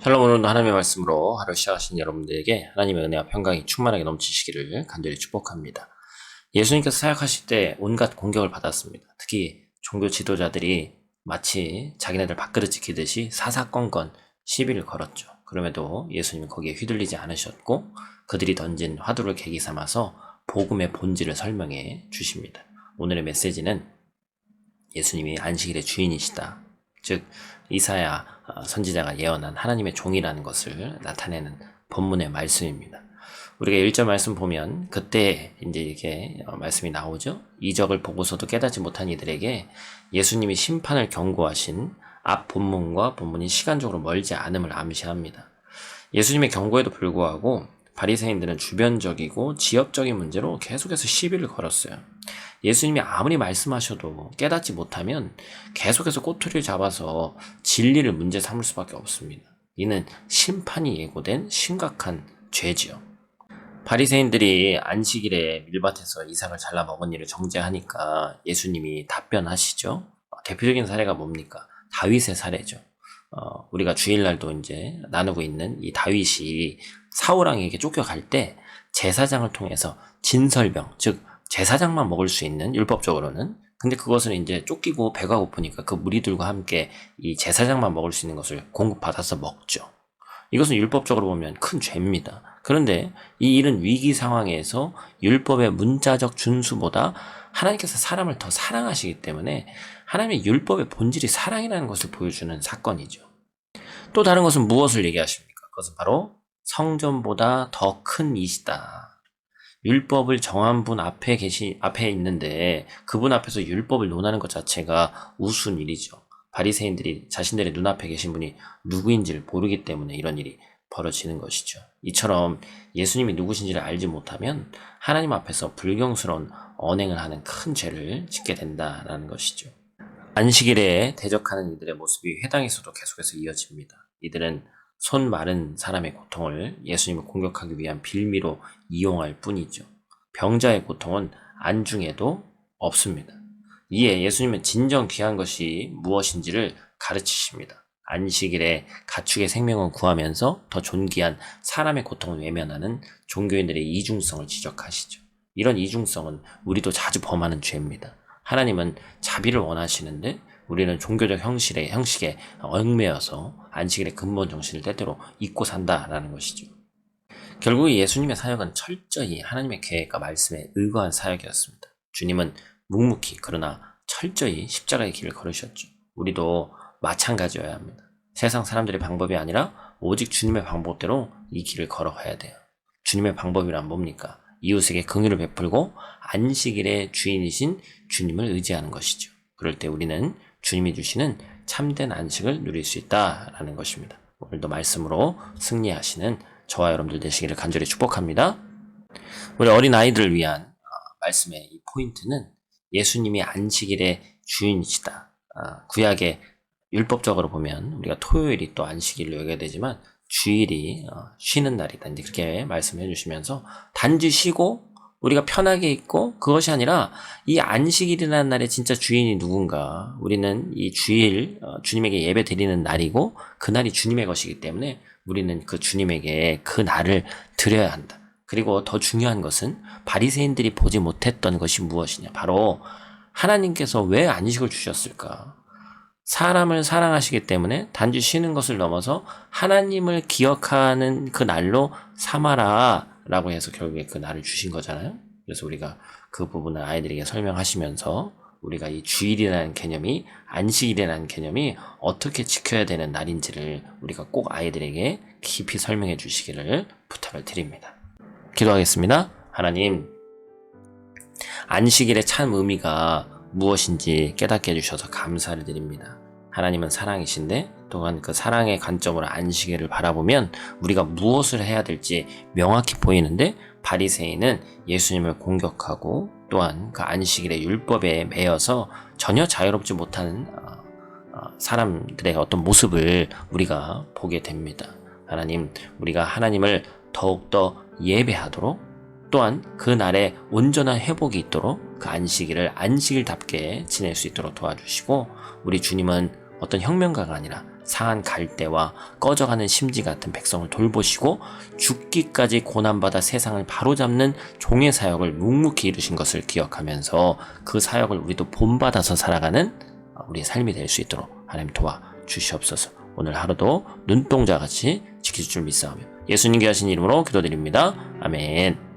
샬롬. 오늘도 하나님의 말씀으로 하루 시작하신 여러분들에게 하나님의 은혜와 평강이 충만하게 넘치시기를 간절히 축복합니다. 예수님께서 사역하실 때 온갖 공격을 받았습니다. 특히 종교 지도자들이 마치 자기네들 밥그릇 지키듯이 사사건건 시비를 걸었죠. 그럼에도 예수님은 거기에 휘둘리지 않으셨고 그들이 던진 화두를 계기 삼아서 복음의 본질을 설명해 주십니다. 오늘의 메시지는 예수님이 안식일의 주인이시다. 즉 이사야 선지자가 예언한 하나님의 종이라는 것을 나타내는 본문의 말씀입니다. 우리가 1절 말씀 보면 그때 이제 이렇게 말씀이 나오죠. 이적을 보고서도 깨닫지 못한 이들에게 예수님이 심판을 경고하신 앞 본문과 본문이 시간적으로 멀지 않음을 암시합니다. 예수님의 경고에도 불구하고 바리새인들은 주변적이고 지역적인 문제로 계속해서 시비를 걸었어요. 예수님이 아무리 말씀하셔도 깨닫지 못하면 계속해서 꼬투리를 잡아서 진리를 문제 삼을 수밖에 없습니다. 이는 심판이 예고된 심각한 죄지요. 바리새인들이 안식일에 밀밭에서 이삭을 잘라 먹은 일을 정죄하니까 예수님이 답변하시죠. 대표적인 사례가 뭡니까? 다윗의 사례죠. 우리가 주일날도 이제 나누고 있는 이 다윗이 사울왕에게 쫓겨갈 때 제사장을 통해서 진설병, 즉 제사장만 먹을 수 있는 율법적으로는, 근데 그것을 이제 쫓기고 배가 고프니까 그 무리들과 함께 이 제사장만 먹을 수 있는 것을 공급받아서 먹죠. 이것은 율법적으로 보면 큰 죄입니다. 그런데 이 일은 위기 상황에서 율법의 문자적 준수보다 하나님께서 사람을 더 사랑하시기 때문에 하나님의 율법의 본질이 사랑이라는 것을 보여주는 사건이죠. 또 다른 것은 무엇을 얘기하십니까? 그것은 바로 성전보다 더 큰 이시다. 율법을 정한 분 앞에 있는데 그분 앞에서 율법을 논하는 것 자체가 우스운 일이죠. 바리새인들이 자신들의 눈앞에 계신 분이 누구인지를 모르기 때문에 이런 일이 벌어지는 것이죠. 이처럼 예수님이 누구신지를 알지 못하면 하나님 앞에서 불경스러운 언행을 하는 큰 죄를 짓게 된다는 것이죠. 안식일에 대적하는 이들의 모습이 회당에서도 계속해서 이어집니다. 이들은 손 마른 사람의 고통을 예수님을 공격하기 위한 빌미로 이용할 뿐이죠. 병자의 고통은 안중에도 없습니다. 이에 예수님은 진정 귀한 것이 무엇인지를 가르치십니다. 안식일에 가축의 생명을 구하면서 더 존귀한 사람의 고통을 외면하는 종교인들의 이중성을 지적하시죠. 이런 이중성은 우리도 자주 범하는 죄입니다. 하나님은 자비를 원하시는데 우리는 종교적 형식에 얽매여서 안식일의 근본 정신을 때때로 잊고 산다라는 것이죠. 결국 예수님의 사역은 철저히 하나님의 계획과 말씀에 의거한 사역이었습니다. 주님은 묵묵히 그러나 철저히 십자가의 길을 걸으셨죠. 우리도 마찬가지여야 합니다. 세상 사람들의 방법이 아니라 오직 주님의 방법대로 이 길을 걸어가야 돼요. 주님의 방법이란 뭡니까? 이웃에게 긍휼을 베풀고 안식일의 주인이신 주님을 의지하는 것이죠. 그럴 때 우리는 주님이 주시는 참된 안식을 누릴 수 있다라는 것입니다. 오늘도 말씀으로 승리하시는 저와 여러분들 되시기를 간절히 축복합니다. 우리 어린 아이들을 위한 말씀의 이 포인트는 예수님이 안식일의 주인이시다. 구약의 율법적으로 보면 우리가 토요일이 또 안식일로 여겨야 되지만 주일이 쉬는 날이다. 이제 그렇게 말씀해 주시면서 단지 쉬고 우리가 편하게 있고 그것이 아니라 이 안식일이라는 날에 진짜 주인이 누군가, 우리는 이 주일 주님에게 예배 드리는 날이고 그날이 주님의 것이기 때문에 우리는 그 주님에게 그 날을 드려야 한다. 그리고 더 중요한 것은 바리새인들이 보지 못했던 것이 무엇이냐, 바로 하나님께서 왜 안식을 주셨을까? 사람을 사랑하시기 때문에 단지 쉬는 것을 넘어서 하나님을 기억하는 그 날로 삼아라 라고 해서 결국에 그 날을 주신 거잖아요. 그래서 우리가 그 부분을 아이들에게 설명하시면서 우리가 이 주일이라는 개념이, 안식일이라는 개념이 어떻게 지켜야 되는 날인지를 우리가 꼭 아이들에게 깊이 설명해 주시기를 부탁을 드립니다. 기도하겠습니다. 하나님, 안식일의 참 의미가 무엇인지 깨닫게 해주셔서 감사를 드립니다. 하나님은 사랑이신데 또한 그 사랑의 관점으로 안식일을 바라보면 우리가 무엇을 해야 될지 명확히 보이는데 바리새인은 예수님을 공격하고 또한 그 안식일의 율법에 매여서 전혀 자유롭지 못한 사람들의 어떤 모습을 우리가 보게 됩니다. 하나님, 우리가 하나님을 더욱더 예배하도록, 또한 그 날에 온전한 회복이 있도록 그 안식일을 안식일답게 지낼 수 있도록 도와주시고, 우리 주님은 어떤 혁명가가 아니라 상한 갈대와 꺼져가는 심지 같은 백성을 돌보시고 죽기까지 고난받아 세상을 바로잡는 종의 사역을 묵묵히 이루신 것을 기억하면서 그 사역을 우리도 본받아서 살아가는 우리의 삶이 될 수 있도록 하나님 도와주시옵소서. 오늘 하루도 눈동자같이 지키실 줄 믿사오며 예수님께 하신 이름으로 기도드립니다. 아멘.